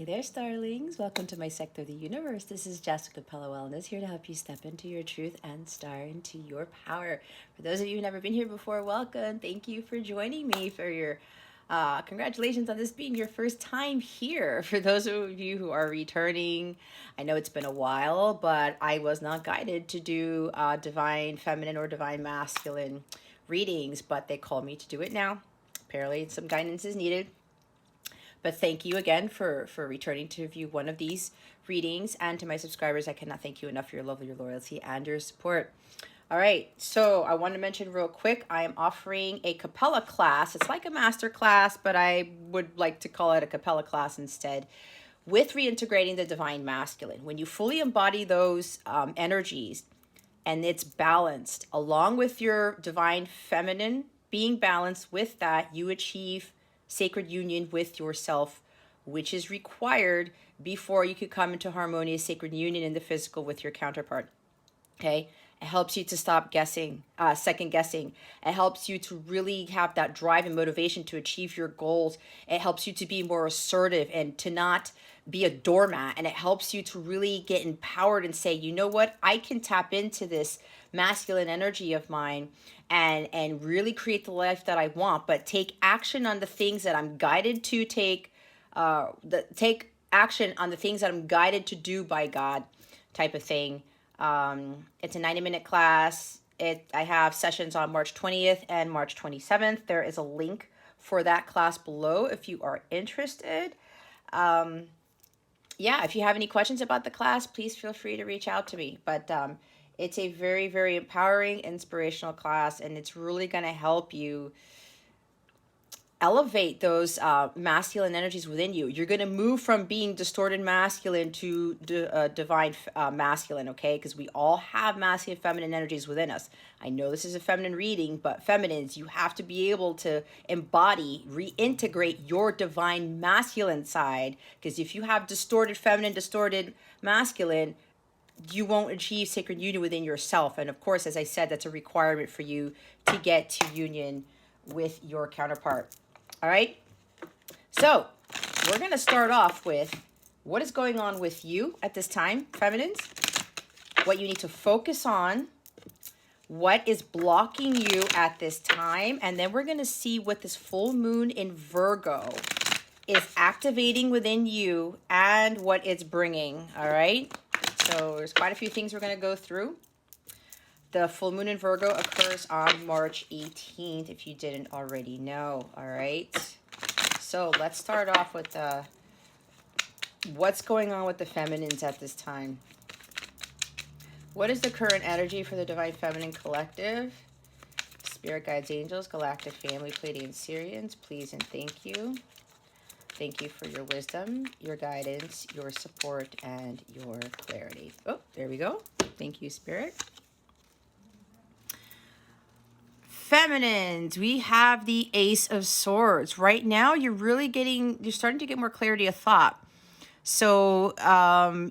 there, starlings. Welcome to my sector of the universe. This is Jessica Capella Wellness, here to help you step into your truth and star into your power. For those of you who've never been here before, welcome. Thank you for joining me for your congratulations on this being your first time here. For those of you who are returning, I know it's been a while, but I was not guided to do divine feminine or divine masculine readings, but they called me to do it now. Apparently some guidance is needed. But thank you again for returning to view one of these readings. And to my subscribers, I cannot thank you enough for your love, your loyalty, and your support. All right, so I want to mention real quick, I am offering a Capella class. It's like a master class, but I would like to call it a Capella class instead, with reintegrating the divine masculine. When you fully embody those energies and it's balanced, along with your divine feminine being balanced with that, you achieve sacred union with yourself, which is required before you could come into harmonious sacred union in the physical with your counterpart. Okay, it helps you to stop guessing, second guessing. It helps you to really have that drive and motivation to achieve your goals. It helps you to be more assertive and to not be a doormat. And it helps you to really get empowered and say, you know what, I can tap into this masculine energy of mine and really create the life that I want, but take action on the things that I'm guided to take, take action on the things that I'm guided to do by God, type of thing. It's a 90-minute class. I have sessions on March 20th and March 27th. There is a link for that class below if you are interested. Yeah, if you have any questions about the class, please feel free to reach out to me. But it's a very, very empowering, inspirational class, and it's really going to help you elevate those masculine energies within you. You're going to move from being distorted masculine to divine masculine, okay? Because we all have masculine and feminine energies within us. I know this is a feminine reading, but feminines, you have to be able to embody, reintegrate your divine masculine side. Because if you have distorted feminine, distorted masculine, you won't achieve sacred union within yourself. And of course, as I said, that's a requirement for you to get to union with your counterpart. All right, so we're going to start off with what is going on with you at this time, feminines, what you need to focus on, what is blocking you at this time, and then we're going to see what this full moon in Virgo is activating within you and what it's bringing. All right, so there's quite a few things we're going to go through. The full moon in Virgo occurs on March 18th, if you didn't already know, all right? So let's start off with what's going on with the feminines at this time. What is the current energy for the Divine Feminine Collective? Spirit Guides, Angels, Galactic Family, Pleiadian Syrians, please and thank you. Thank you for your wisdom, your guidance, your support, and your clarity. Oh, there we go. Thank you, Spirit. Feminines, we have the Ace of Swords. Right now, you're starting to get more clarity of thought. So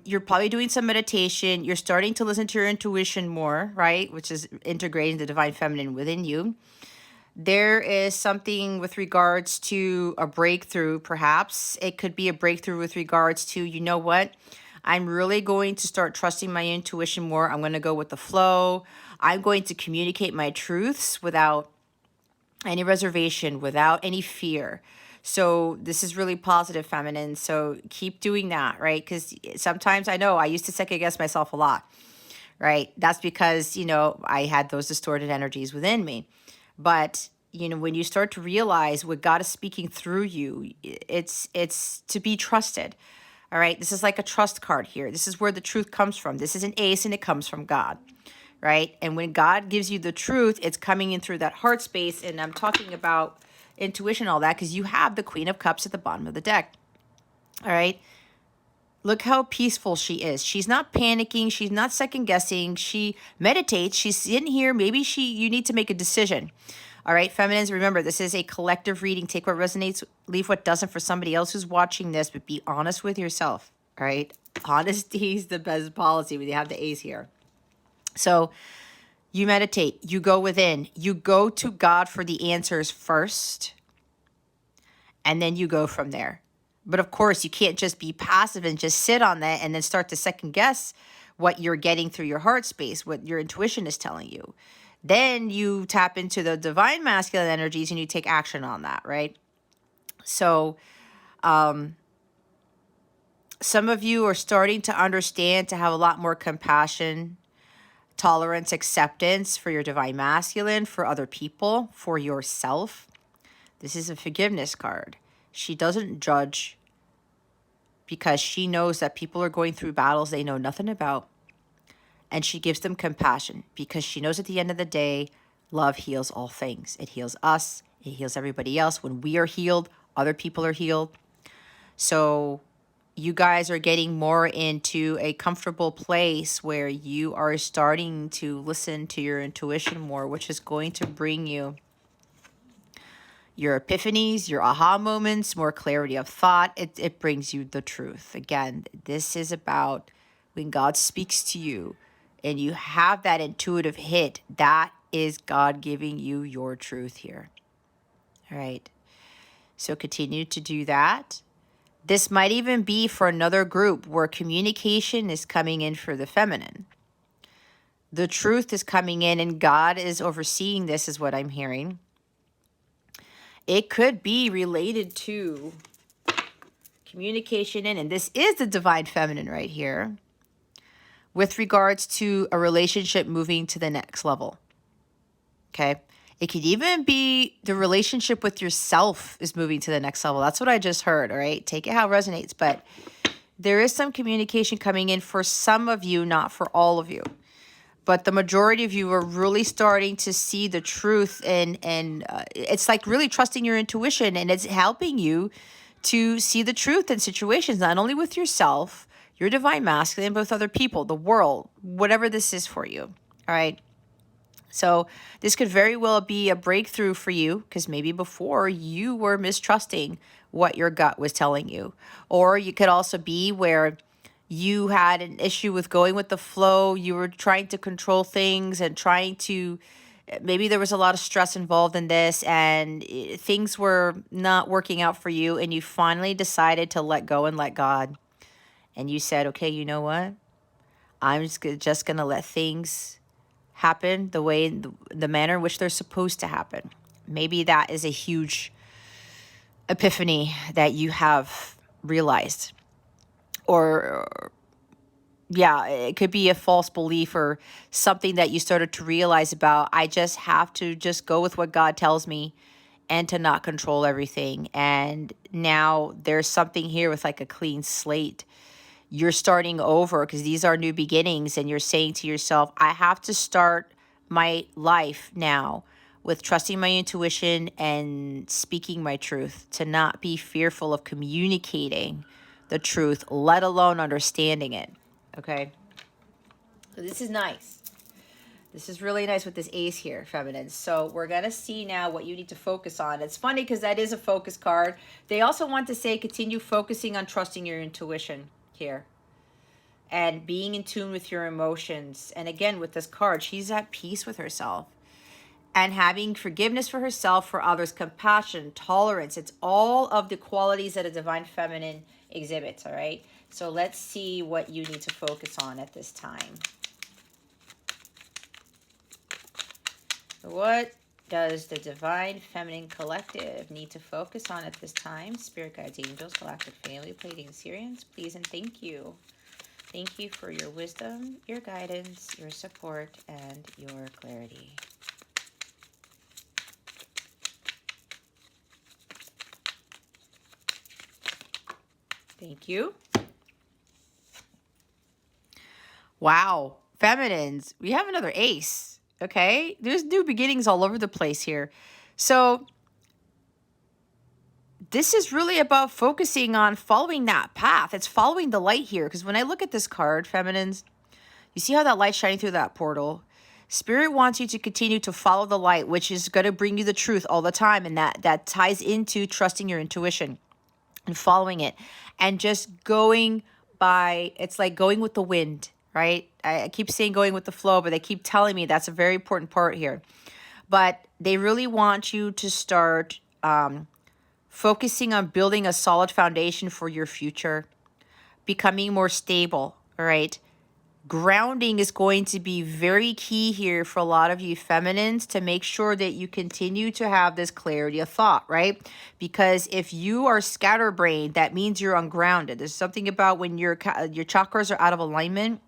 you're probably doing some meditation. You're starting to listen to your intuition more, right? Which is integrating the divine feminine within you. There is something with regards to a breakthrough, perhaps. It could be a breakthrough with regards to, you know what? I'm really going to start trusting my intuition more. I'm going to go with the flow. I'm going to communicate my truths without any reservation, without any fear. So this is really positive, feminine. So keep doing that, right? Because sometimes I know I used to second guess myself a lot, right? That's because, you know, I had those distorted energies within me. But, you know, when you start to realize what God is speaking through you, it's to be trusted. All right, this is like a trust card here. This is where the truth comes from. This is an ace and it comes from God, right? And when God gives you the truth, it's coming in through that heart space. And I'm talking about intuition and all that because you have the Queen of Cups at the bottom of the deck. All right, look how peaceful she is. She's not panicking. She's not second guessing. She meditates. She's sitting here. Maybe you need to make a decision. All right, feminines, remember, this is a collective reading. Take what resonates, leave what doesn't for somebody else who's watching this, but be honest with yourself, all right? Honesty is the best policy when you have the Ace here. So you meditate, you go within, you go to God for the answers first, and then you go from there. But of course, you can't just be passive and just sit on that and then start to second guess what you're getting through your heart space, what your intuition is telling you. Then you tap into the divine masculine energies and you take action on that, right? So some of you are starting to understand, to have a lot more compassion, tolerance, acceptance for your divine masculine, for other people, for yourself. This is a forgiveness card. She doesn't judge because she knows that people are going through battles they know nothing about. And she gives them compassion because she knows at the end of the day, love heals all things. It heals us. It heals everybody else. When we are healed, other people are healed. So you guys are getting more into a comfortable place where you are starting to listen to your intuition more, which is going to bring you your epiphanies, your aha moments, more clarity of thought. It brings you the truth. Again, this is about when God speaks to you and you have that intuitive hit, that is God giving you your truth here. All right. So continue to do that. This might even be for another group where communication is coming in for the feminine. The truth is coming in and God is overseeing this, is what I'm hearing. It could be related to communication and this is the divine feminine right here, with regards to a relationship moving to the next level. Okay. It could even be the relationship with yourself is moving to the next level. That's what I just heard. All right. Take it how it resonates. But there is some communication coming in for some of you, not for all of you. But the majority of you are really starting to see the truth, and it's like really trusting your intuition, and it's helping you to see the truth in situations, not only with yourself, your divine masculine, but with other people, the world, whatever this is for you. All right. So this could very well be a breakthrough for you, because maybe before you were mistrusting what your gut was telling you. Or you could also be where you had an issue with going with the flow. You were trying to control things and trying to, maybe there was a lot of stress involved in this and things were not working out for you. And you finally decided to let go and let God. And you said, okay, you know what? I'm just going to let things happen the way, the manner in which they're supposed to happen. Maybe that is a huge epiphany that you have realized. Or yeah, it could be a false belief or something that you started to realize about, I just have to just go with what God tells me and to not control everything. And now there's something here with like a clean slate. You're starting over because these are new beginnings, and you're saying to yourself, I have to start my life now with trusting my intuition and speaking my truth, to not be fearful of communicating the truth, let alone understanding it. Okay. So this is nice. This is really nice with this ace here, feminine. So we're going to see now what you need to focus on. It's funny because that is a focus card. They also want to say continue focusing on trusting your intuition here and being in tune with your emotions. And again, with this card, she's at peace with herself and having forgiveness for herself, for others, compassion, tolerance. It's all of the qualities that a divine feminine exhibits. All right. So let's see what you need to focus on at this time. What does the Divine Feminine Collective need to focus on at this time? Spirit guides, angels, galactic family, Pleiadian Sirians, please and thank you. Thank you for your wisdom, your guidance, your support, and your clarity. Thank you. Wow. Feminines, we have another ace. Okay, there's new beginnings all over the place here. So this is really about focusing on following that path. It's following the light here. Because when I look at this card, feminines, you see how that light's shining through that portal? Spirit wants you to continue to follow the light, which is going to bring you the truth all the time. And that ties into trusting your intuition and following it. And just going by, it's like going with the wind. Right? I keep saying going with the flow, but they keep telling me that's a very important part here. But they really want you to start focusing on building a solid foundation for your future, becoming more stable, all right? Grounding is going to be very key here for a lot of you feminines to make sure that you continue to have this clarity of thought, right? Because if you are scatterbrained, that means you're ungrounded. There's something about when your chakras are out of alignment,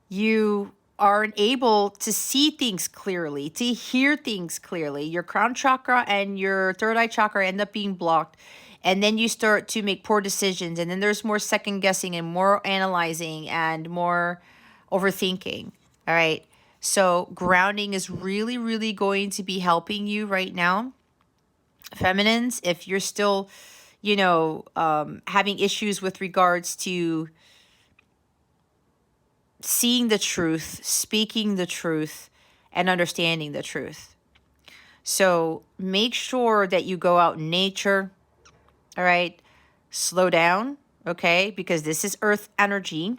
you aren't able to see things clearly, to hear things clearly. Your crown chakra and your third eye chakra end up being blocked. And then you start to make poor decisions. And then there's more second guessing and more analyzing and more overthinking. All right. So grounding is really, really going to be helping you right now. Feminines, if you're still, having issues with regards to seeing the truth, speaking the truth, and understanding the truth. So make sure that you go out in nature. All right. Slow down. Okay. Because this is earth energy.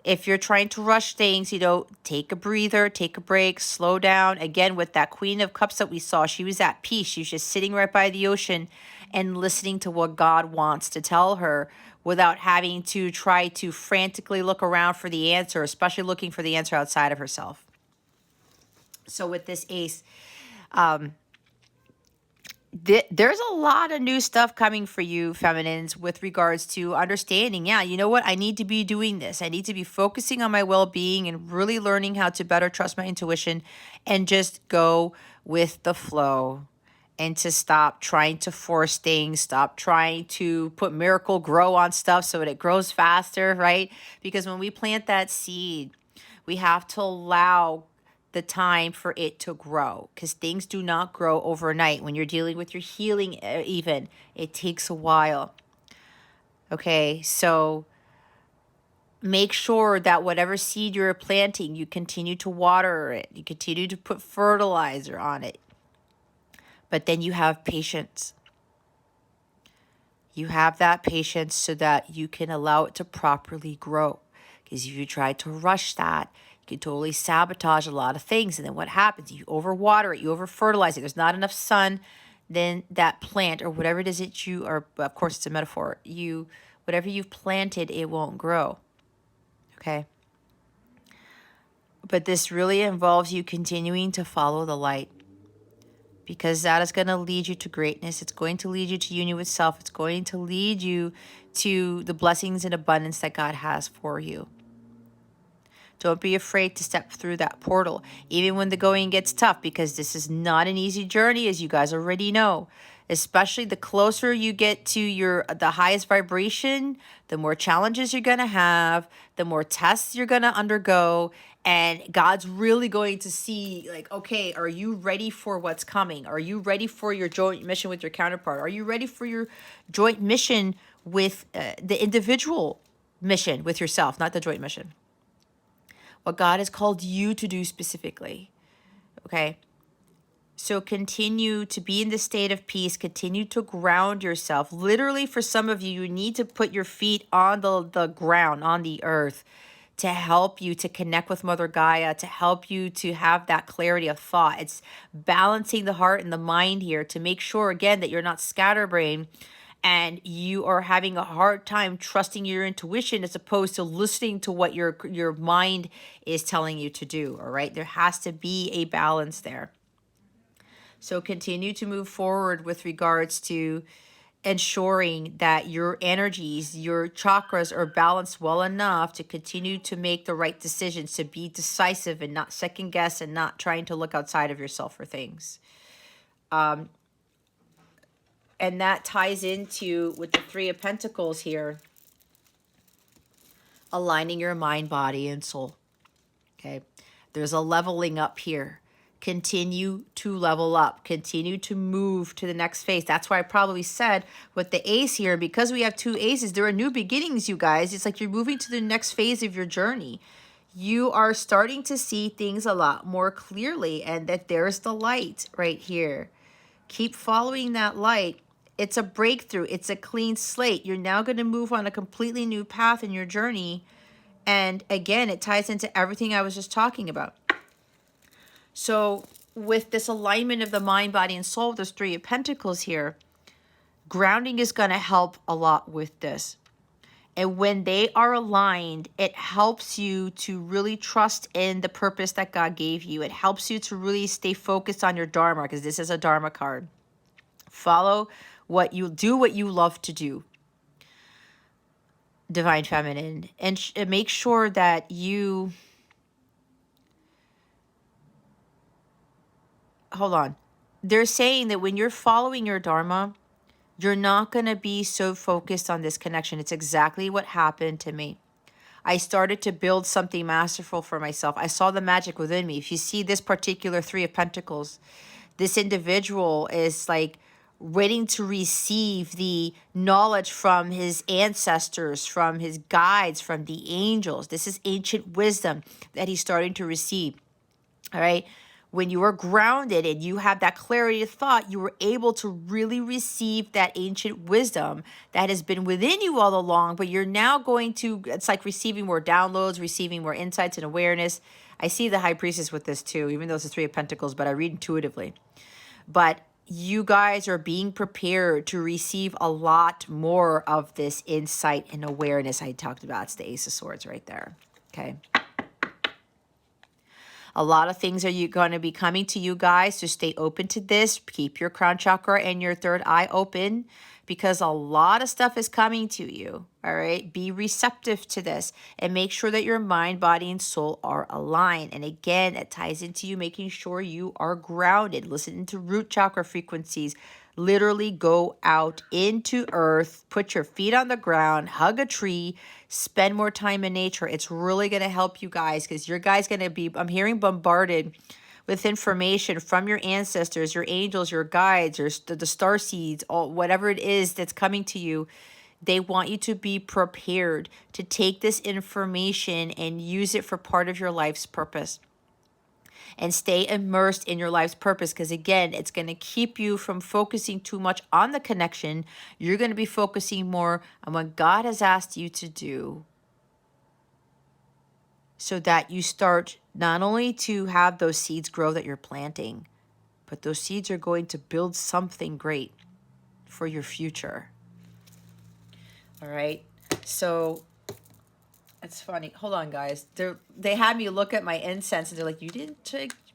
If you're trying to rush things, take a breather, take a break, slow down. Again, with that Queen of Cups that we saw, she was at peace. She was just sitting right by the ocean and listening to what God wants to tell her without having to try to frantically look around for the answer, especially looking for the answer outside of herself. So with this ace, there's a lot of new stuff coming for you, feminines, with regards to understanding. Yeah, you know what? I need to be doing this. I need to be focusing on my well-being and really learning how to better trust my intuition and just go with the flow, and to stop trying to force things, stop trying to put miracle grow on stuff so that it grows faster, right? Because when we plant that seed, we have to allow the time for it to grow, because things do not grow overnight. When you're dealing with your healing, even, it takes a while. Okay, so make sure that whatever seed you're planting, you continue to water it, you continue to put fertilizer on it. But then you have patience. You have that patience so that you can allow it to properly grow. Because if you try to rush that, you can totally sabotage a lot of things. And then what happens? You overwater it, you over-fertilize it. There's not enough sun, then that plant or whatever it is that you are, of course it's a metaphor, whatever you've planted, it won't grow. Okay? But this really involves you continuing to follow the light, because that is going to lead you to greatness. It's going to lead you to union with self. It's going to lead you to the blessings and abundance that God has for you. Don't be afraid to step through that portal, even when the going gets tough, because this is not an easy journey, as you guys already know. Especially the closer you get to the highest vibration, the more challenges you're going to have, the more tests you're going to undergo. And God's really going to see, like, okay, are you ready for what's coming? Are you ready for your joint mission with your counterpart? Are you ready for your joint mission with the individual mission with yourself, not the joint mission? What God has called you to do specifically. Okay? So continue to be in the state of peace. Continue to ground yourself. Literally, for some of you, you need to put your feet on the ground, on the earth, to help you to connect with Mother Gaia, to help you to have that clarity of thought. It's balancing the heart and the mind here to make sure, again, that you're not scatterbrained and you are having a hard time trusting your intuition as opposed to listening to what your mind is telling you to do, all right? There has to be a balance there. So continue to move forward with regards to ensuring that your energies, your chakras are balanced well enough to continue to make the right decisions, to be decisive and not second guess and not trying to look outside of yourself for things. And that ties into with the Three of Pentacles here, aligning your mind, body, and soul. Okay, there's a leveling up here. Continue to level up. Continue to move to the next phase. That's why I probably said with the ace here, because we have two aces, there are new beginnings, you guys. It's like you're moving to the next phase of your journey. You are starting to see things a lot more clearly, and that there's the light right here. Keep following that light. It's a breakthrough. It's a clean slate. You're now going to move on a completely new path in your journey. And again, it ties into everything I was just talking about. So with this alignment of the mind, body, and soul, there's Three of Pentacles here. Grounding is going to help a lot with this. And when they are aligned, it helps you to really trust in the purpose that God gave you. It helps you to really stay focused on your Dharma, because this is a Dharma card. Follow what you do, what you love to do, Divine Feminine. And make sure that you... Hold on. They're saying that when you're following your Dharma, you're not going to be so focused on this connection. It's exactly what happened to me. I started to build something masterful for myself. I saw the magic within me. If you see this particular Three of Pentacles, this individual is like waiting to receive the knowledge from his ancestors, from his guides, from the angels. This is ancient wisdom that he's starting to receive. All right. When you are grounded and you have that clarity of thought, you were able to really receive that ancient wisdom that has been within you all along, but you're now going to, it's like receiving more downloads, receiving more insights and awareness. I see the High Priestess with this too, even though it's a Three of Pentacles, but I read intuitively. But you guys are being prepared to receive a lot more of this insight and awareness I talked about. It's the Ace of Swords right there. Okay. A lot of things are going to be coming to you guys, so stay open to this. Keep your crown chakra and your third eye open, because a lot of stuff is coming to you, all right? Be receptive to this and make sure that your mind, body, and soul are aligned. And again, it ties into you making sure you are grounded. Listen to root chakra frequencies. Literally go out into earth, put your feet on the ground, hug a tree, spend more time in nature. It's really going to help you guys, because your guys going to be, I'm hearing, bombarded with information from your ancestors, your angels, your guides, or the star seeds, all, whatever it is that's coming to you. They want you to be prepared to take this information and use it for part of your life's purpose. And stay immersed in your life's purpose, because again, it's going to keep you from focusing too much on the connection. You're going to be focusing more on what God has asked you to do, so that you start not only to have those seeds grow that you're planting, but those seeds are going to build something great for your future. All right. So it's funny. Hold on, guys. They had me look at my incense, and they're like, you didn't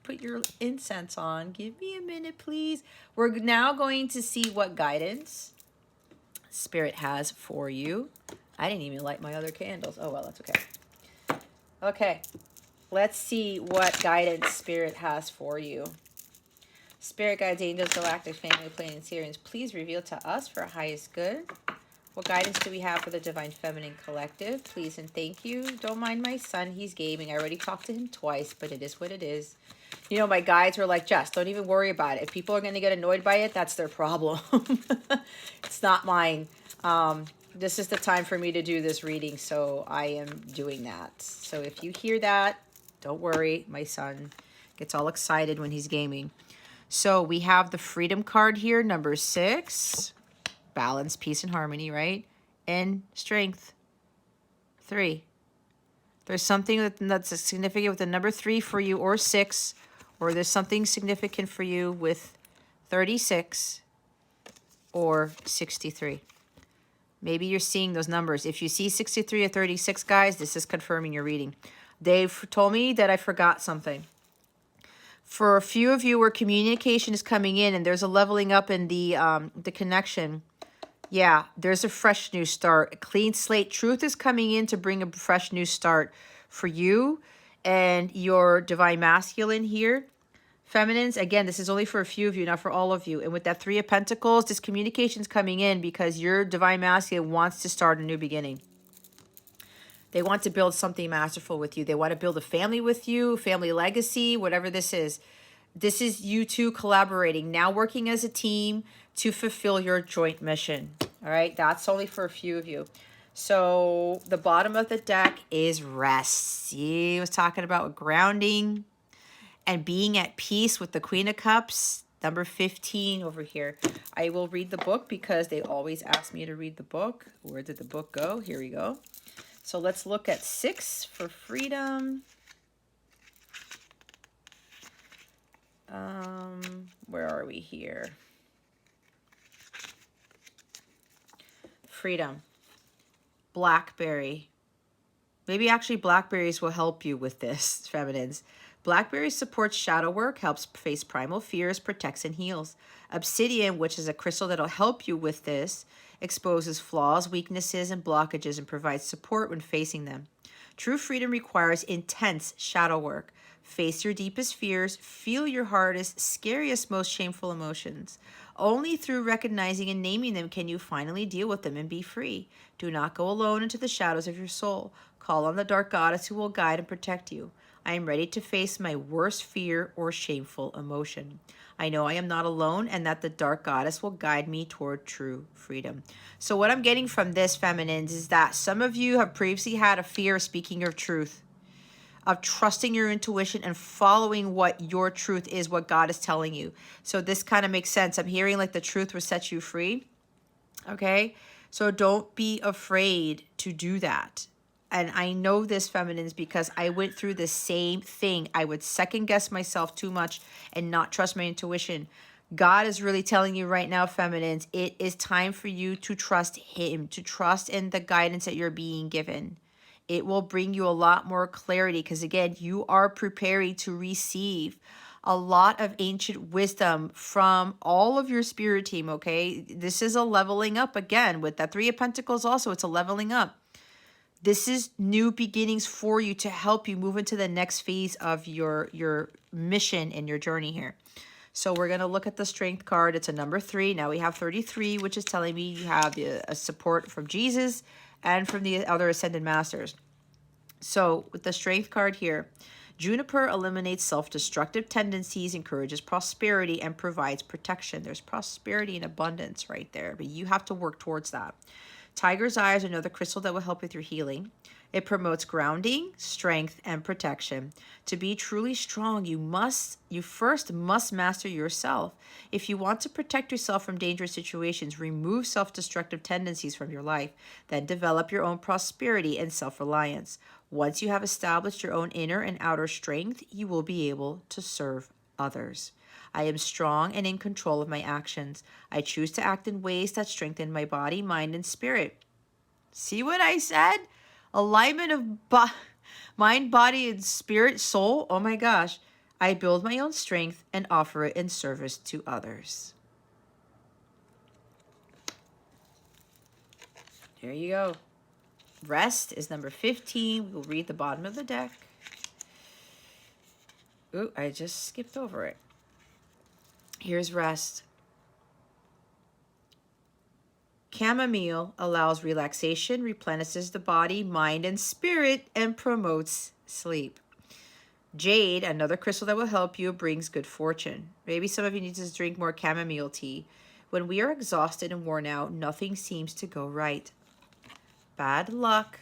put your incense on. Give me a minute, please. We're now going to see what guidance Spirit has for you. I didn't even light my other candles. Oh, well, that's okay. Okay. Let's see what guidance Spirit has for you. Spirit guides, angels, galactic, family, plane, and Syrians, please reveal to us for our highest good. What guidance do we have for the Divine Feminine Collective? Please and thank you. Don't mind my son. He's gaming. I already talked to him twice, but it is what it is. You know, my guides were like, Jess, don't even worry about it. If people are going to get annoyed by it, that's their problem. It's not mine. This is the time for me to do this reading, so I am doing that. So if you hear that, don't worry. My son gets all excited when he's gaming. So we have the Freedom card here, number 6. Balance, peace, and harmony, right? And strength. 3. There's something that's significant with the number 3 for you, or 6, or there's something significant for you with 36 or 63. Maybe you're seeing those numbers. If you see 63 or 36, guys, this is confirming your reading. They've told me that I forgot something. For a few of you where communication is coming in and there's a leveling up in the connection, yeah, there's a fresh new start. A clean slate. Truth is coming in to bring a fresh new start for you and your Divine Masculine here. Feminines, again, this is only for a few of you, not for all of you. And with that 3 of Pentacles, this communication is coming in because your Divine Masculine wants to start a new beginning. They want to build something masterful with you. They want to build a family with you, family legacy, whatever this is. This is you two collaborating, now working as a team to fulfill your joint mission. All right, that's only for a few of you. So the bottom of the deck is rest. See, I was talking about grounding and being at peace with the Queen of Cups, number 15 over here. I will read the book because they always ask me to read the book. Where did the book go? Here we go. So let's look at 6 for freedom. Where are we here? Freedom. Blackberry. Maybe actually blackberries will help you with this, feminines. Blackberry supports shadow work, helps face primal fears, protects and heals. Obsidian, which is a crystal that'll help you with this, exposes flaws, weaknesses, and blockages and provides support when facing them. True freedom requires intense shadow work. Face your deepest fears, feel your hardest, scariest, most shameful emotions. Only through recognizing and naming them can you finally deal with them and be free. Do not go alone into the shadows of your soul. Call on the dark goddess who will guide and protect you. I am ready to face my worst fear or shameful emotion. I know I am not alone and that the dark goddess will guide me toward true freedom. So what I'm getting from this, feminines, is that some of you have previously had a fear of speaking your truth, of trusting your intuition and following what your truth is, what God is telling you. So this kind of makes sense. I'm hearing like the truth will set you free. Okay? So don't be afraid to do that. And I know this, feminines, because I went through the same thing. I would second guess myself too much and not trust my intuition. God is really telling you right now, feminines, it is time for you to trust him, to trust in the guidance that you're being given. It will bring you a lot more clarity because, again, you are preparing to receive a lot of ancient wisdom from all of your spirit team, okay? This is a leveling up again. With that Three of Pentacles also, it's a leveling up. This is new beginnings for you to help you move into the next phase of your mission and your journey here. So we're going to look at the Strength card. It's a number 3. Now we have 33, which is telling me you have a support from Jesus and from the other Ascended Masters. So with the Strength card here, Juniper eliminates self-destructive tendencies, encourages prosperity, and provides protection. There's prosperity and abundance right there, but you have to work towards that. Tiger's Eye is another crystal that will help with your healing. It promotes grounding, strength, and protection. To be truly strong, you first must master yourself. If you want to protect yourself from dangerous situations, remove self-destructive tendencies from your life, then develop your own prosperity and self-reliance. Once you have established your own inner and outer strength, you will be able to serve others. I am strong and in control of my actions. I choose to act in ways that strengthen my body, mind, and spirit. See what I said? Alignment of mind, body, and spirit, soul. Oh my gosh. I build my own strength and offer it in service to others. There you go. Rest is number 15. We'll read the bottom of the deck. Ooh, I just skipped over it. Here's rest. Chamomile allows relaxation, replenishes the body, mind, and spirit, and promotes sleep. Jade, another crystal that will help you, brings good fortune. Maybe some of you need to drink more chamomile tea. When we are exhausted and worn out, nothing seems to go right. Bad luck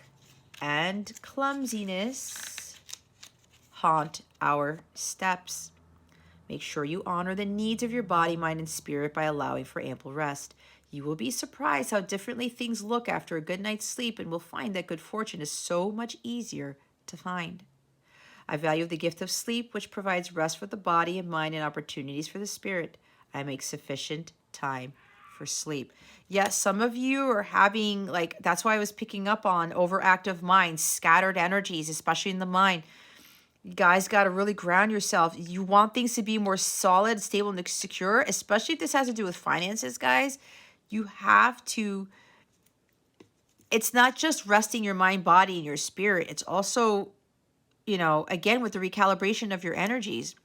and clumsiness haunt our steps. Make sure you honor the needs of your body, mind, and spirit by allowing for ample rest. You will be surprised how differently things look after a good night's sleep and will find that good fortune is so much easier to find. I value the gift of sleep, which provides rest for the body and mind and opportunities for the spirit. I make sufficient time for sleep. Yes, some of you are having, like, that's why I was picking up on overactive minds, scattered energies, especially in the mind. You guys got to really ground yourself. You want things to be more solid, stable, and secure, especially if this has to do with finances, guys. You have to, it's not just resting your mind, body, and your spirit. It's also, you know, again, with the recalibration of your energies.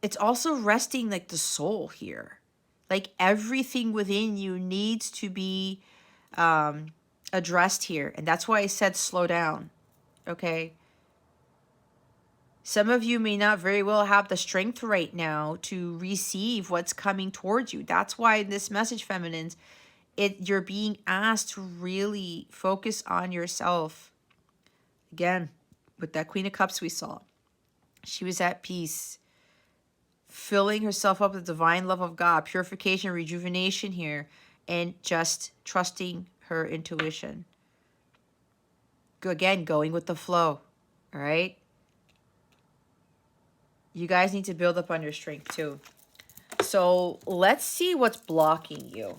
It's also resting like the soul here. Like everything within you needs to be addressed here. And that's why I said slow down. Okay. Some of you may not very well have the strength right now to receive what's coming towards you. That's why in this message, feminines, you're being asked to really focus on yourself. Again, with that Queen of Cups we saw, she was at peace, filling herself up with the divine love of God, purification, rejuvenation here, and just trusting her intuition. Again, going with the flow. All right. You guys need to build up on your strength too. So let's see what's blocking you.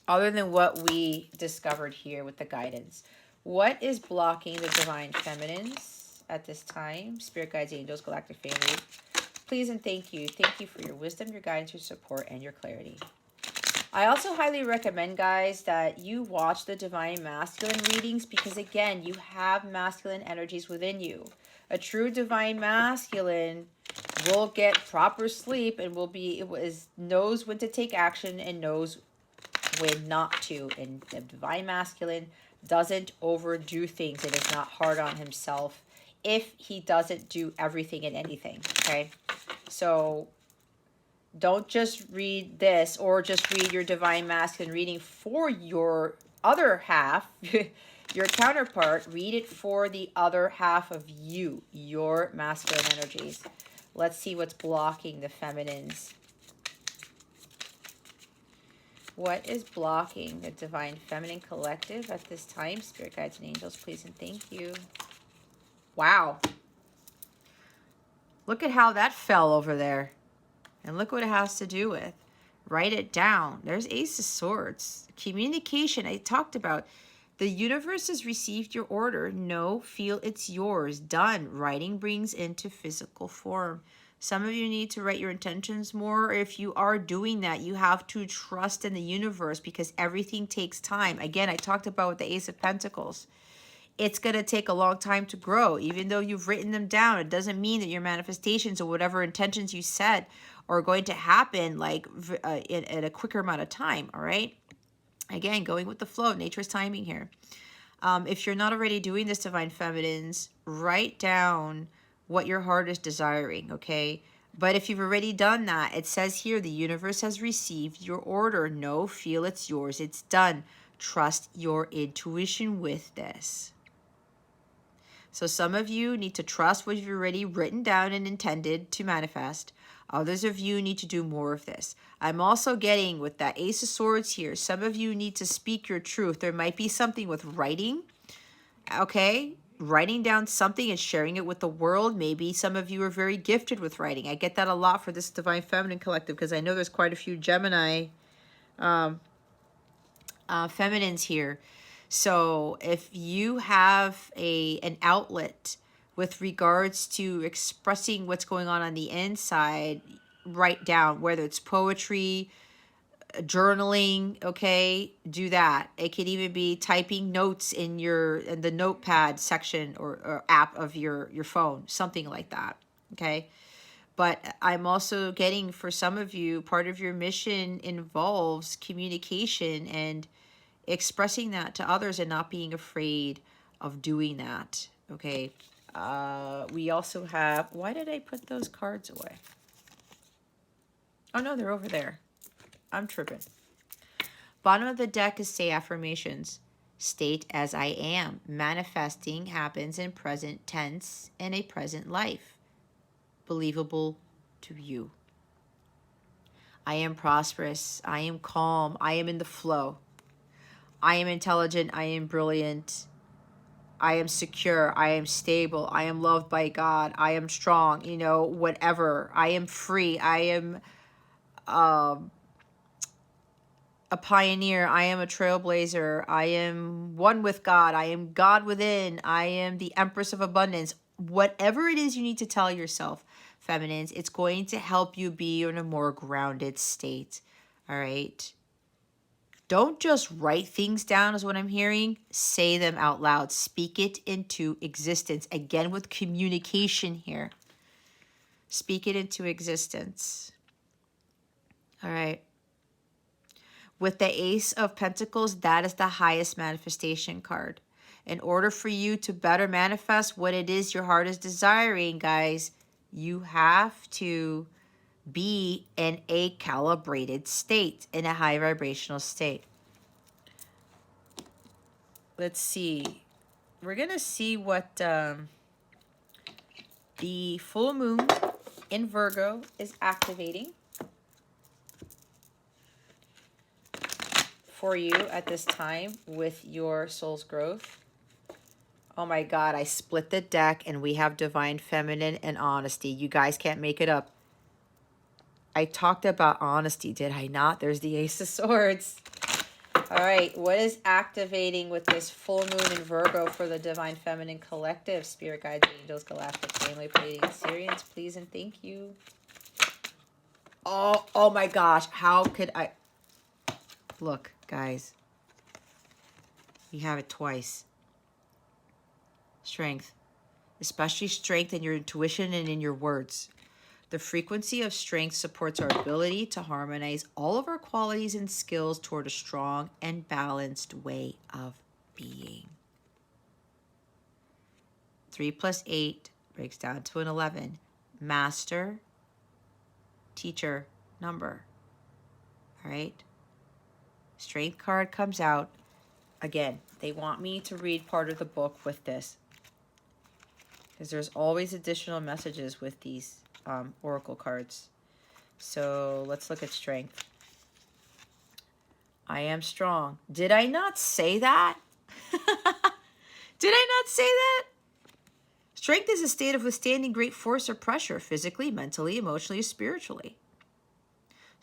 Other than what we discovered here with the guidance. What is blocking the divine feminines at this time? Spirit guides, angels, galactic family. Please and thank you. Thank you for your wisdom, your guidance, your support, and your clarity. I also highly recommend, guys, that you watch the divine masculine readings because, again, you have masculine energies within you. A true divine masculine will get proper sleep and knows when to take action and knows when not to. And the divine masculine doesn't overdo things and is not hard on himself if he doesn't do everything and anything. Okay, so don't just read this or just read your divine masculine reading for your other half, your counterpart. Read it for the other half of you, your masculine energies. Let's see what's blocking the feminines. What is blocking the divine feminine collective at this time? Spirit guides and angels, please and thank you. Wow. Look at how that fell over there. And look what it has to do with. Write it down. There's Ace of Swords. Communication, I talked about. The universe has received your order. Know, feel it's yours. Done. Writing brings into physical form. Some of you need to write your intentions more. If you are doing that, you have to trust in the universe because everything takes time. Again, I talked about with the Ace of Pentacles. It's going to take a long time to grow. Even though you've written them down, it doesn't mean that your manifestations or whatever intentions you set are going to happen like in a quicker amount of time, all right? Again, going with the flow, nature's timing here. If you're not already doing this, divine feminines, write down what your heart is desiring, okay? But if you've already done that, it says here, the universe has received your order. Know, feel it's yours. It's done. Trust your intuition with this. So some of you need to trust what you've already written down and intended to manifest. Others of you need to do more of this. I'm also getting with that Ace of Swords here, some of you need to speak your truth. There might be something with writing, okay? Writing down something and sharing it with the world. Maybe some of you are very gifted with writing. I get that a lot for this Divine Feminine Collective because I know there's quite a few Gemini feminines here. So if you have an outlet with regards to expressing what's going on the inside, write down, whether it's poetry, journaling, okay, do that. It could even be typing notes in the notepad section or app of your phone, something like that, okay? But I'm also getting, for some of you, part of your mission involves communication and expressing that to others and not being afraid of doing that, okay? We also have, why did I put those cards away? Oh no, they're over there. I'm tripping. Bottom of the deck is say affirmations. State as I am. Manifesting happens in present tense in a present life. Believable to you. I am prosperous. I am calm. I am in the flow. I am intelligent. I am brilliant. I am secure. I am stable. I am loved by God. I am strong. You know, whatever. I am free. I am a pioneer. I am a trailblazer. I am one with God. I am God within. I am the Empress of Abundance. Whatever it is you need to tell yourself, feminines, it's going to help you be in a more grounded state. All right? Don't just write things down is what I'm hearing. Say them out loud. Speak it into existence. Again, with communication here. Speak it into existence. All right. With the Ace of Pentacles, that is the highest manifestation card. In order for you to better manifest what it is your heart is desiring, guys, you have to be in a calibrated state, in a high vibrational state. Let's see. We're going to see what the full moon in Virgo is activating for you at this time with your soul's growth. Oh my God, I split the deck and we have divine feminine and honesty. You guys can't make it up. I talked about honesty, did I not? There's the Ace of Swords. All right, what is activating with this full moon in Virgo for the divine feminine collective? Spirit guides, angels, galactic family, Pleiadian, Sirians, please and thank you. Oh my gosh, how could I? Look, guys, you have it twice. Strength, especially strength in your intuition and in your words. The frequency of strength supports our ability to harmonize all of our qualities and skills toward a strong and balanced way of being. 3 plus 8 breaks down to an 11. Master, teacher, number. All right. Strength card comes out. Again, they want me to read part of the book with this, because there's always additional messages with these oracle cards. So let's look at strength. I am strong. Did I not say that? Did I not say that? Strength is a state of withstanding great force or pressure, physically, mentally, emotionally, or spiritually.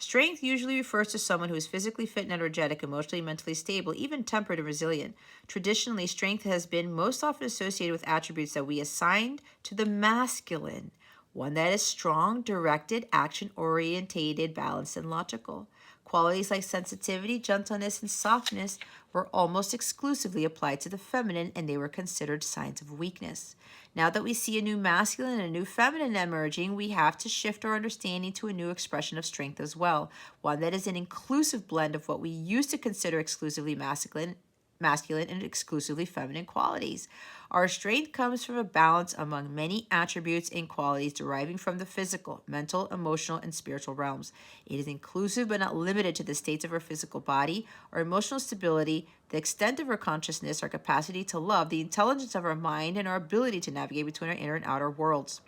Strength usually refers to someone who is physically fit and energetic, emotionally, mentally stable, even tempered and resilient. Traditionally, strength has been most often associated with attributes that we assigned to the masculine, one that is strong, directed, action-orientated, balanced, and logical. Qualities like sensitivity, gentleness, and softness were almost exclusively applied to the feminine, and they were considered signs of weakness. Now that we see a new masculine and a new feminine emerging, we have to shift our understanding to a new expression of strength as well, one that is an inclusive blend of what we used to consider exclusively masculine and exclusively feminine qualities. Our strength comes from a balance among many attributes and qualities deriving from the physical, mental, emotional, and spiritual realms. It is inclusive but not limited to the states of our physical body, our emotional stability, the extent of our consciousness, our capacity to love, the intelligence of our mind, and our ability to navigate between our inner and outer worlds.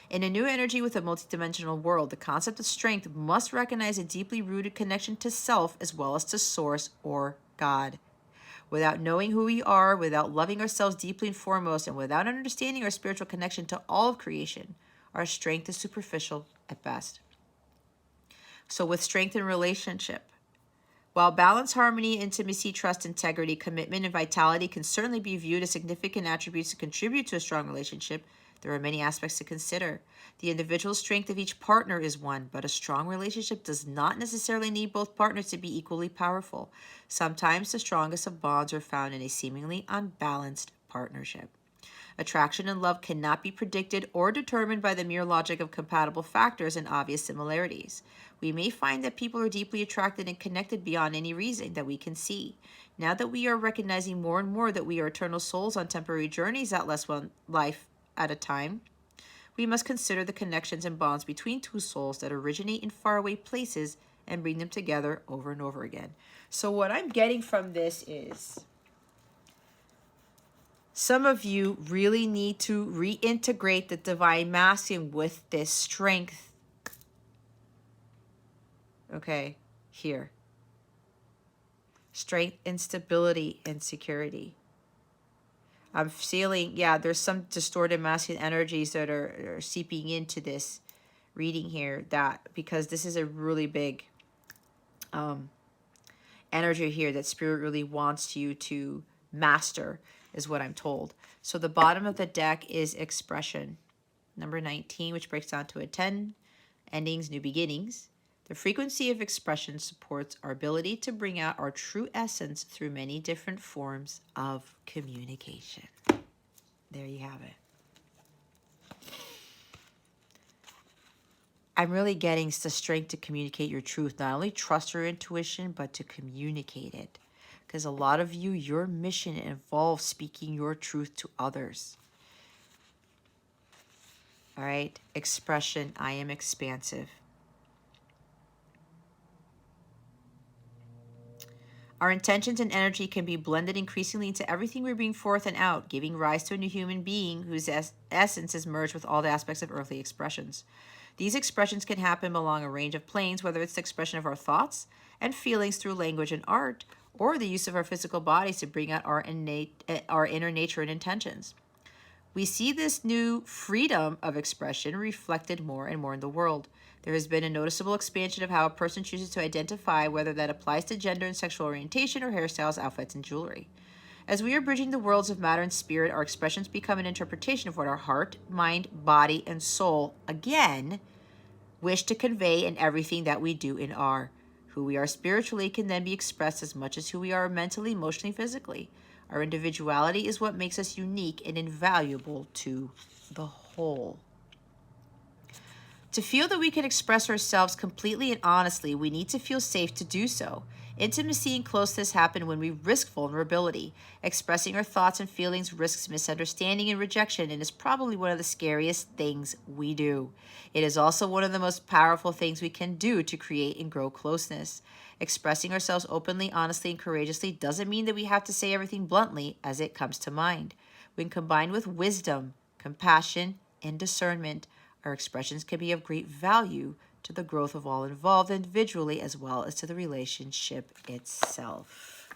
In a new energy with a multidimensional world, the concept of strength must recognize a deeply rooted connection to self as well as to Source or God. Without knowing who we are, without loving ourselves deeply and foremost, and without understanding our spiritual connection to all of creation, our strength is superficial at best. So with strength in relationship, while balance, harmony, intimacy, trust, integrity, commitment, and vitality can certainly be viewed as significant attributes to contribute to a strong relationship, there are many aspects to consider. The individual strength of each partner is one, but a strong relationship does not necessarily need both partners to be equally powerful. Sometimes the strongest of bonds are found in a seemingly unbalanced partnership. Attraction and love cannot be predicted or determined by the mere logic of compatible factors and obvious similarities. We may find that people are deeply attracted and connected beyond any reason that we can see. Now that we are recognizing more and more that we are eternal souls on temporary journeys that last one life at a time, we must consider the connections and bonds between two souls that originate in faraway places and bring them together over and over again. So what I'm getting from this is some of you really need to reintegrate the divine masculine with this strength. Okay, here. Strength and stability and security. I'm feeling, yeah, there's some distorted masculine energies that are seeping into this reading here, that because this is a really big energy here that Spirit really wants you to master, is what I'm told. So the bottom of the deck is expression. Number 19, which breaks down to a 10, endings, new beginnings. The frequency of expression supports our ability to bring out our true essence through many different forms of communication. There you have it. I'm really getting the strength to communicate your truth. Not only trust your intuition, but to communicate it. Because a lot of you, your mission involves speaking your truth to others. All right? Expression, I am expansive. Our intentions and energy can be blended increasingly into everything we bring forth and out, giving rise to a new human being whose essence is merged with all the aspects of earthly expressions. These expressions can happen along a range of planes, whether it's the expression of our thoughts and feelings through language and art, or the use of our physical bodies to bring out our inner nature and intentions. We see this new freedom of expression reflected more and more in the world. There has been a noticeable expansion of how a person chooses to identify, whether that applies to gender and sexual orientation or hairstyles, outfits, and jewelry. As we are bridging the worlds of matter and spirit, our expressions become an interpretation of what our heart, mind, body, and soul, again, wish to convey in everything that we do and are. Who we are spiritually can then be expressed as much as who we are mentally, emotionally, physically. Our individuality is what makes us unique and invaluable to the whole. To feel that we can express ourselves completely and honestly, we need to feel safe to do so. Intimacy and closeness happen when we risk vulnerability. Expressing our thoughts and feelings risks misunderstanding and rejection and is probably one of the scariest things we do. It is also one of the most powerful things we can do to create and grow closeness. Expressing ourselves openly, honestly, and courageously doesn't mean that we have to say everything bluntly as it comes to mind. When combined with wisdom, compassion, and discernment, our expressions can be of great value to the growth of all involved individually as well as to the relationship itself.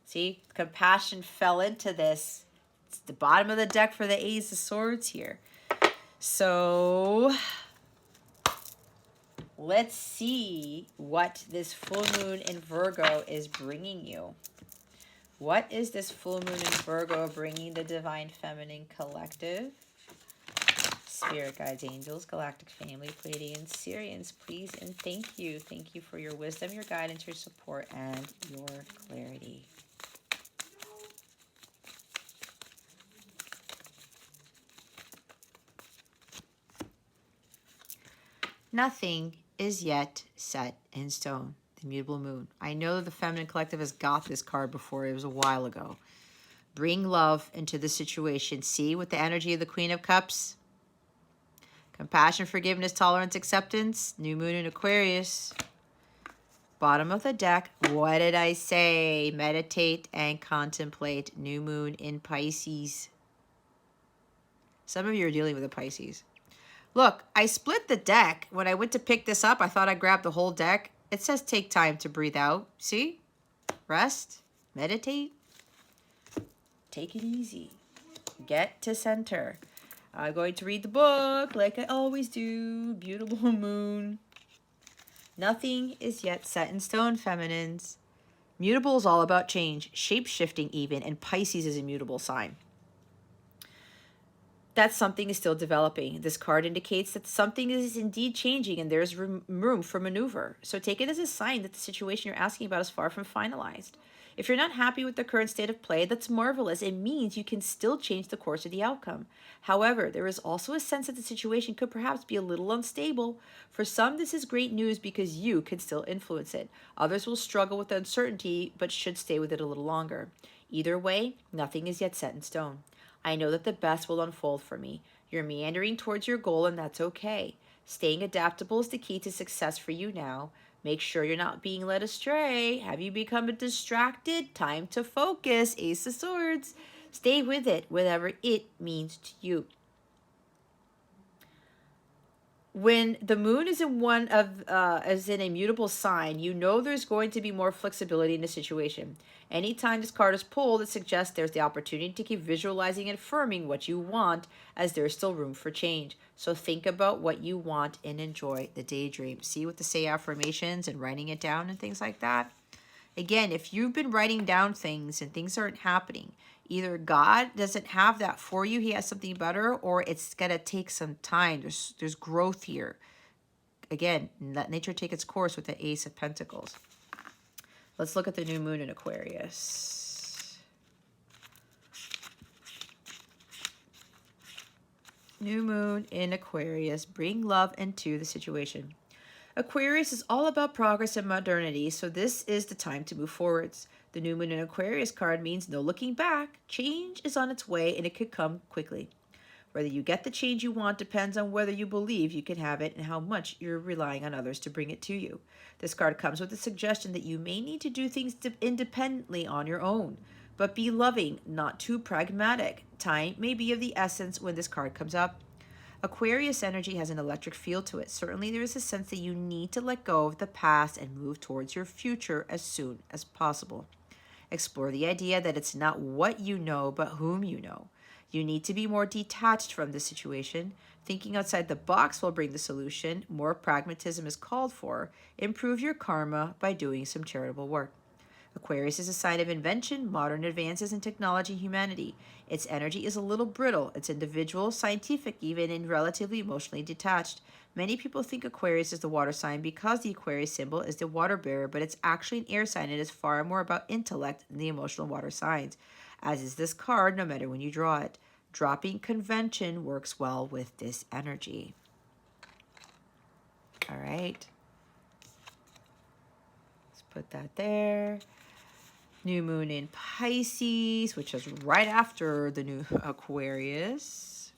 See, compassion fell into this. It's the bottom of the deck for the Ace of Swords here. So let's see what this full moon in Virgo is bringing you. What is this full moon in Virgo bringing the Divine Feminine Collective? Spirit guides, angels, galactic family, Pleiadians, Sirians, please and thank you. Thank you for your wisdom, your guidance, your support, and your clarity. Nothing is yet set in stone. The mutable moon. I know the Feminine Collective has got this card before. It was a while ago. Bring love into the situation. See, with the energy of the Queen of Cups, compassion, forgiveness, tolerance, acceptance. New moon in Aquarius. Bottom of the deck. What did I say? Meditate and contemplate. New moon in Pisces. Some of you are dealing with a Pisces. Look, I split the deck. When I went to pick this up, I thought I grabbed the whole deck. It says take time to breathe out. See? Rest. Meditate. Take it easy. Get to center. I'm going to read the book like I always do. Beautiful moon. Nothing is yet set in stone, feminines. Mutable is all about change, shape-shifting even, and Pisces is a mutable sign. That something is still developing. This card indicates that something is indeed changing and there's room for maneuver. So take it as a sign that the situation you're asking about is far from finalized. If you're not happy with the current state of play, that's marvelous. It means you can still change the course of the outcome. However, there is also a sense that the situation could perhaps be a little unstable. For some, this is great news because you can still influence it. Others will struggle with the uncertainty, but should stay with it a little longer. Either way, nothing is yet set in stone. I know that the best will unfold for me. You're meandering towards your goal, and that's okay. Staying adaptable is the key to success for you now. Make sure you're not being led astray. Have you become distracted? Time to focus. Ace of Swords. Stay with it, whatever it means to you. When the moon is in as in a mutable sign, you know there's going to be more flexibility in the situation. Anytime this card is pulled, it suggests there's the opportunity to keep visualizing and affirming what you want, as there's still room for change. So think about what you want and enjoy the daydream. See what to say affirmations and writing it down and things like that. Again, if you've been writing down things and things aren't happening, either God doesn't have that for you, he has something better, or it's going to take some time. There's growth here. Again, let nature take its course with the Ace of Pentacles. Let's look at the new moon in Aquarius. New moon in Aquarius. Bring love into the situation. Aquarius is all about progress and modernity, so this is the time to move forwards. The new moon in Aquarius card means no looking back. Change is on its way and it could come quickly. Whether you get the change you want depends on whether you believe you can have it and how much you're relying on others to bring it to you. This card comes with the suggestion that you may need to do things independently on your own, but be loving, not too pragmatic. Time may be of the essence when this card comes up. Aquarius energy has an electric feel to it. Certainly there is a sense that you need to let go of the past and move towards your future as soon as possible. Explore the idea that it's not what you know, but whom you know. You need to be more detached from the situation. Thinking outside the box will bring the solution. More pragmatism is called for. Improve your karma by doing some charitable work. Aquarius is a sign of invention, modern advances in technology, and humanity. Its energy is a little brittle. It's individual, scientific even, and relatively emotionally detached. Many people think Aquarius is the water sign because the Aquarius symbol is the water bearer, but it's actually an air sign and is far more about intellect than the emotional water signs, as is this card no matter when you draw it. Dropping convention works well with this energy. All right. Let's put that there. New moon in Pisces, which is right after the new Aquarius.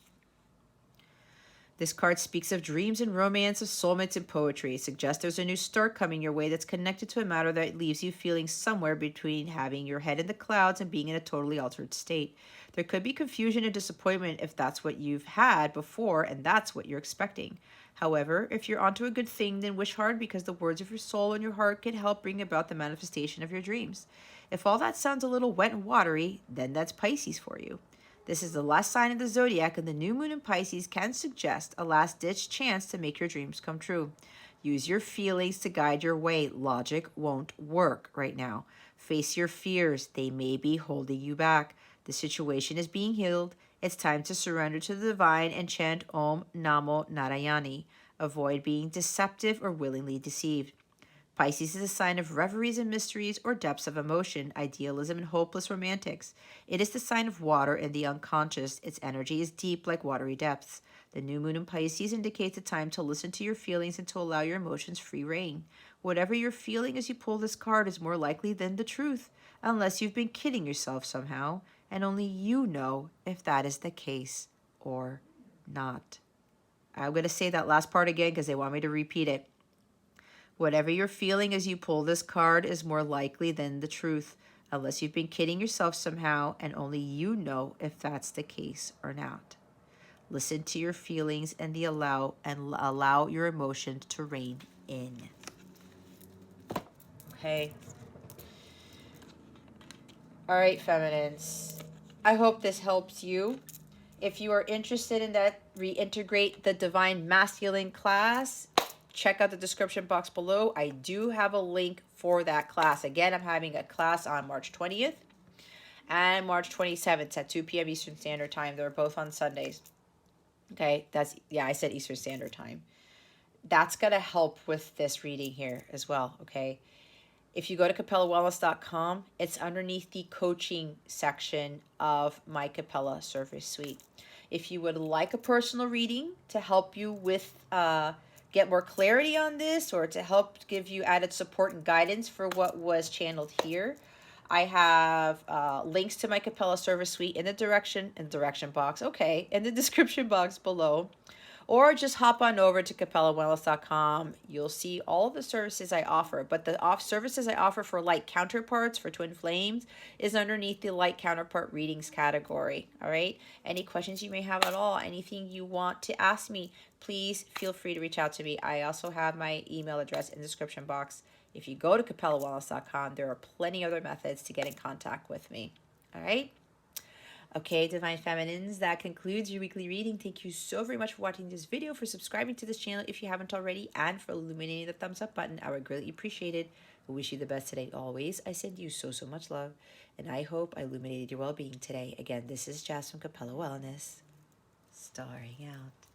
This card speaks of dreams and romance, of soulmates and poetry. It suggests there's a new start coming your way that's connected to a matter that leaves you feeling somewhere between having your head in the clouds and being in a totally altered state. There could be confusion and disappointment if that's what you've had before and that's what you're expecting. However, if you're onto a good thing, then wish hard because the words of your soul and your heart can help bring about the manifestation of your dreams. If all that sounds a little wet and watery, then that's Pisces for you. This is the last sign of the zodiac, and the new moon in Pisces can suggest a last-ditch chance to make your dreams come true. Use your feelings to guide your way. Logic won't work right now. Face your fears. They may be holding you back. The situation is being healed. It's time to surrender to the divine and chant Om Namo Narayani. Avoid being deceptive or willingly deceived. Pisces is a sign of reveries and mysteries or depths of emotion, idealism and hopeless romantics. It is the sign of water and the unconscious. Its energy is deep like watery depths. The new moon in Pisces indicates a time to listen to your feelings and to allow your emotions free rein. Whatever you're feeling as you pull this card is more likely than the truth, unless you've been kidding yourself somehow, and only you know if that is the case or not. I'm going to say that last part again because they want me to repeat it. Whatever you're feeling as you pull this card is more likely than the truth, unless you've been kidding yourself somehow, and only you know if that's the case or not. Listen to your feelings and allow your emotions to rein in. Okay. All right, feminines. I hope this helps you. If you are interested in that Reintegrate the Divine Masculine class, check out the description box below. I do have a link for that class. Again, I'm having a class on March 20th and March 27th at 2 p.m. Eastern Standard Time. They're both on Sundays. Okay, I said Eastern Standard Time. That's going to help with this reading here as well, okay? If you go to CapellaWellness.com, it's underneath the coaching section of my Capella service suite. If you would like a personal reading to help you with get more clarity on this, or to help give you added support and guidance for what was channeled here, I have links to my Capella service suite in the direction box, okay, in the description box below. Or just hop on over to CapellaWellness.com. You'll see all of the services I offer. But the services I offer for light counterparts for twin flames is underneath the light counterpart readings category. All right. Any questions you may have at all, anything you want to ask me, please feel free to reach out to me. I also have my email address in the description box. If you go to CapellaWellness.com, there are plenty other methods to get in contact with me. All right. Okay, Divine Feminines, that concludes your weekly reading. Thank you so very much for watching this video, for subscribing to this channel if you haven't already, and for illuminating the thumbs up button. I would greatly appreciate it. I wish you the best today always. I send you so much love, and I hope I illuminated your well-being today. Again, this is Jazz from Capella Wellness, starring out.